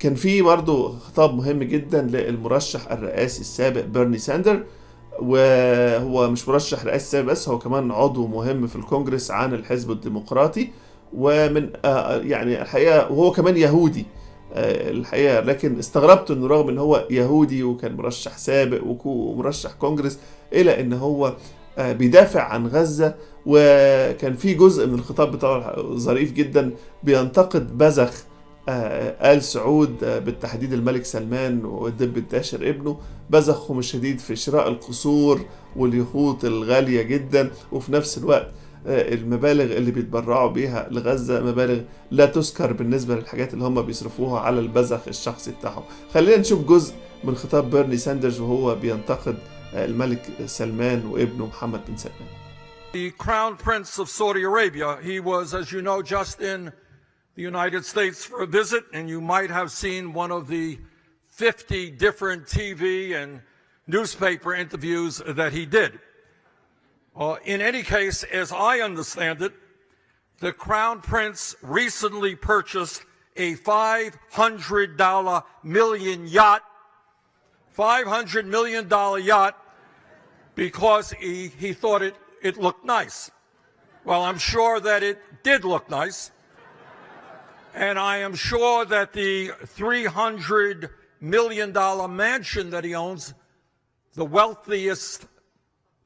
كان في برضه خطاب مهم جدا للمرشح الرئاسي السابق برني ساندر، وهو مش مرشح رئاسي سابق بس، هو كمان عضو مهم في الكونجرس عن الحزب الديمقراطي، ومن يعني الحقيقة وهو كمان يهودي الحقيقة. لكن استغربت انه رغم ان هو يهودي وكان مرشح سابق ومرشح كونجرس، الى ان هو بيدافع عن غزة. وكان في جزء من الخطاب بتاعه ظريف جدا بينتقد بذخ آل سعود بالتحديد الملك سلمان والدب الداشر ابنه، بذخهم الشديد في شراء القصور واليخوت الغالية جدا، وفي نفس الوقت المبالغ اللي بيتبرعوا بيها لغزة مبالغ لا تذكر بالنسبة للحاجات اللي هم بيصرفوها على البذخ الشخصي بتاعهم. خلينا نشوف جزء من خطاب برني ساندرز وهو بينتقد الملك سلمان وابنه محمد بن سلمان. The Crown Prince of Saudi Arabia, he was, as you know, just in the United States for a visit, and you might have seen one of the 50 different TV and newspaper interviews that he did. In any case, as I understand it, the Crown Prince recently purchased a $500 million yacht, $500 million yacht, because he thought it looked nice. Well, I'm sure that it did look nice. And I am sure that the $300 million mansion that he owns, the wealthiest,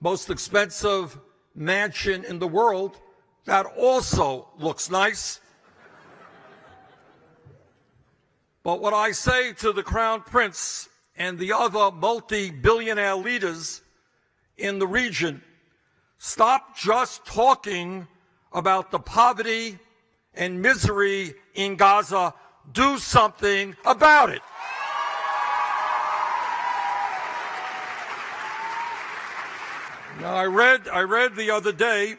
most expensive mansion in the world, that also looks nice. But what I say to the Crown Prince and the other multi-billionaire leaders in the region, stop just talking about the poverty and misery in Gaza. Do something about it. Now, I read the other day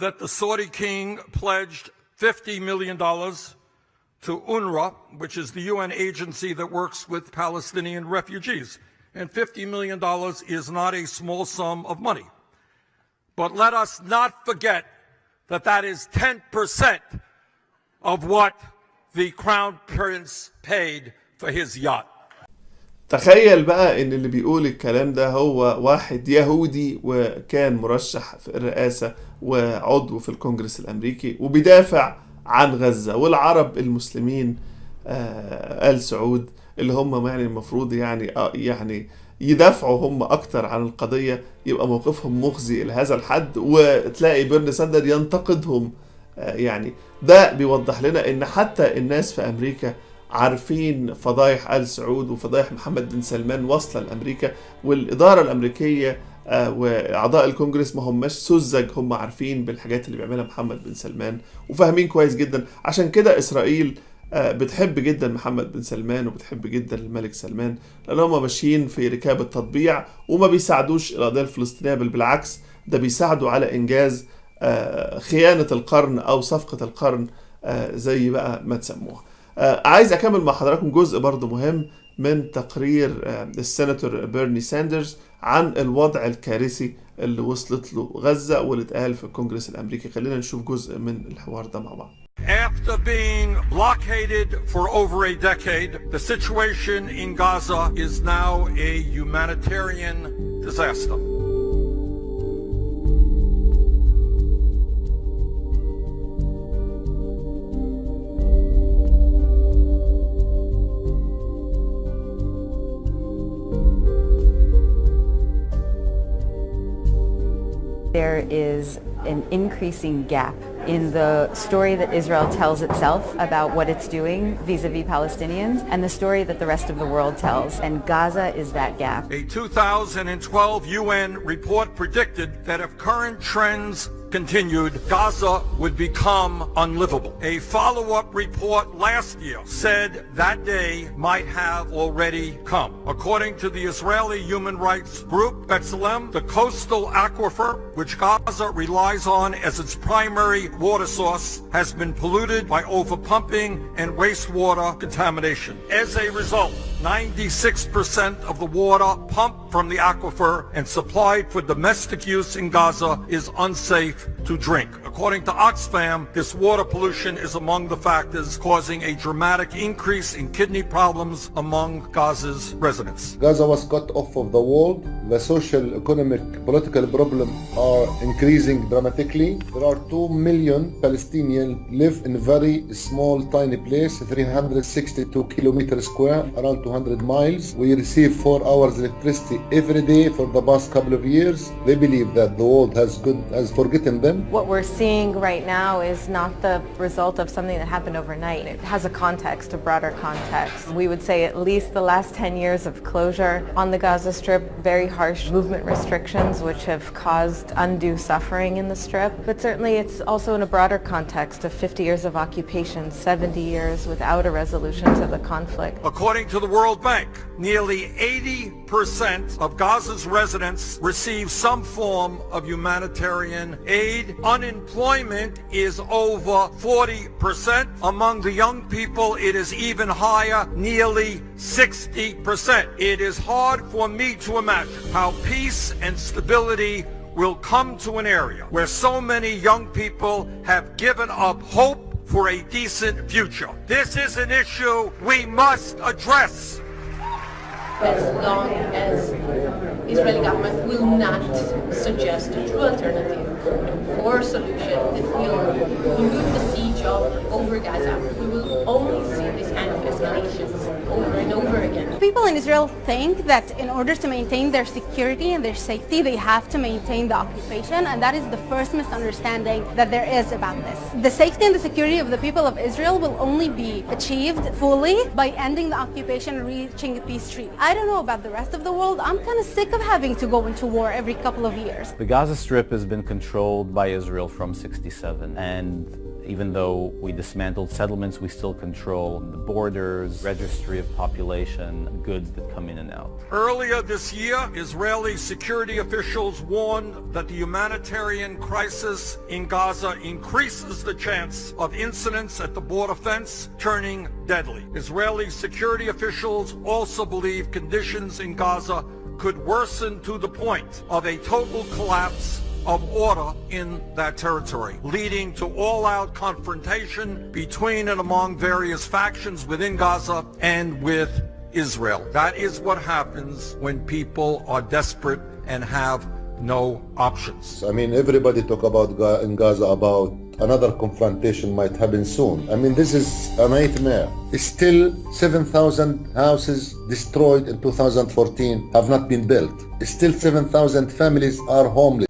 that the Saudi king pledged $50 million to UNRWA, which is the UN agency that works with Palestinian refugees. And $50 million is not a small sum of money. But let us not forget that that is 10% of what the Crown Prince paid for his yacht. تخيل بقى ان اللي بيقول الكلام ده هو واحد يهودي وكان مرشح في الرئاسة وعضو في الكونجرس الأمريكي وبيدافع عن غزة، والعرب المسلمين آل سعود اللي هم يعني المفروض يعني يدافعوا هم أكتر عن القضية، يبقى موقفهم مخزي لهذا الحد، وتلاقي برني ساندر ينتقدهم. يعني ده بيوضح لنا ان حتى الناس في أمريكا عارفين فضايح آل سعود وفضايح محمد بن سلمان واصلة لأمريكا، والإدارة الأمريكية وأعضاء الكونجرس ما هماش سذج، هم عارفين بالحاجات اللي بيعملها محمد بن سلمان وفاهمين كويس جدا. عشان كده إسرائيل بتحب جدا محمد بن سلمان وبتحب جدا الملك سلمان، لأن هم ماشيين في ركاب التطبيع وما بيساعدوش القضية الفلسطينية، بل بالعكس ده بيساعدوا على إنجاز خيانة القرن أو صفقة القرن زي بقى ما تسموها. عايز أكمل مع حضراتكم جزء برضو مهم من تقرير السيناتور برني ساندرز عن الوضع الكارثي اللي وصلت له غزة واللي اتقال في الكونجرس الأمريكي. خلينا نشوف جزء من الحوار ده مع بعض. After being blockaded for over a decade, the situation in Gaza is now a humanitarian disaster. There is an increasing gap in the story that Israel tells itself about what it's doing vis-a-vis Palestinians and the story that the rest of the world tells, and Gaza is that gap. A 2012 UN report predicted that if current trends continued, Gaza would become unlivable. A follow-up report last year said that day might have already come. According to the Israeli human rights group B'Tselem, the coastal aquifer, which Gaza relies on as its primary water source, has been polluted by overpumping and wastewater contamination. As a result, 96% of the water pumped from the aquifer and supplied for domestic use in Gaza is unsafe to drink. According to Oxfam, this water pollution is among the factors causing a dramatic increase in kidney problems among Gaza's residents. Gaza was cut off of the world. The social, economic, political problems are increasing dramatically. There are 2 million Palestinians live in a very small, tiny place, 362 kilometers square, around 200 miles. We receive 4 hours electricity every day for the past couple of years. They believe that the world has forgotten them. What we're seeing right now is not the result of something that happened overnight. It has a context, a broader context. We would say at least the last 10 years of closure on the Gaza Strip, very harsh movement restrictions which have caused undue suffering in the Strip. But certainly it's also in a broader context of 50 years of occupation, 70 years without a resolution to the conflict. According to the World Bank, nearly 80% of Gaza's residents receive some form of humanitarian aid. Unemployment is over 40%. Among the young people, it is even higher, nearly 60%. It is hard for me to imagine how peace and stability will come to an area where so many young people have given up hope for a decent future. This is an issue we must address. As long as Israeli government will not suggest a true alternative or solution that will remove the siege over Gaza, we will only see this kind of escalations over and over again. People in Israel think that in order to maintain their security and their safety, they have to maintain the occupation, and that is the first misunderstanding that there is about this. The safety and the security of the people of Israel will only be achieved fully by ending the occupation and reaching a peace treaty. I don't know about the rest of the world. I'm kind of sick of having to go into war every couple of years. The Gaza Strip has been controlled by Israel from '67, and even though we dismantled settlements, we still control the borders, registry of population, goods that come in and out. Earlier this year, Israeli security officials warned that the humanitarian crisis in Gaza increases the chance of incidents at the border fence turning deadly. Israeli security officials also believe conditions in Gaza could worsen to the point of a total collapse of order in that territory, leading to all-out confrontation between and among various factions within Gaza and with Israel. That is what happens when people are desperate and have no options. I mean, everybody talk about in Gaza about another confrontation might happen soon. I mean, this is a nightmare. Still 7,000 houses destroyed in 2014 have not been built. Still 7,000 families are homeless.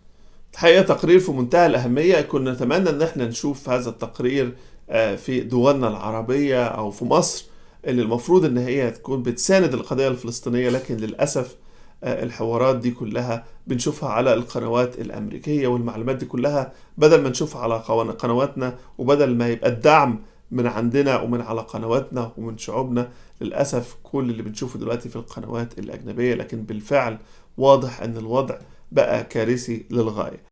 الحقيقة تقرير في منتهى الأهمية. كنا نتمنى ان احنا نشوف هذا التقرير في دولنا العربية او في مصر اللي المفروض ان هي تكون بتساند القضية الفلسطينية، لكن للأسف الحوارات دي كلها بنشوفها على القنوات الأمريكية، والمعلومات دي كلها بدل ما نشوفها على قنواتنا وبدل ما يبقى الدعم من عندنا ومن على قنواتنا ومن شعوبنا، للأسف كل اللي بنشوفه دلوقتي في القنوات الأجنبية. لكن بالفعل واضح ان الوضع بقى كارثي للغاية.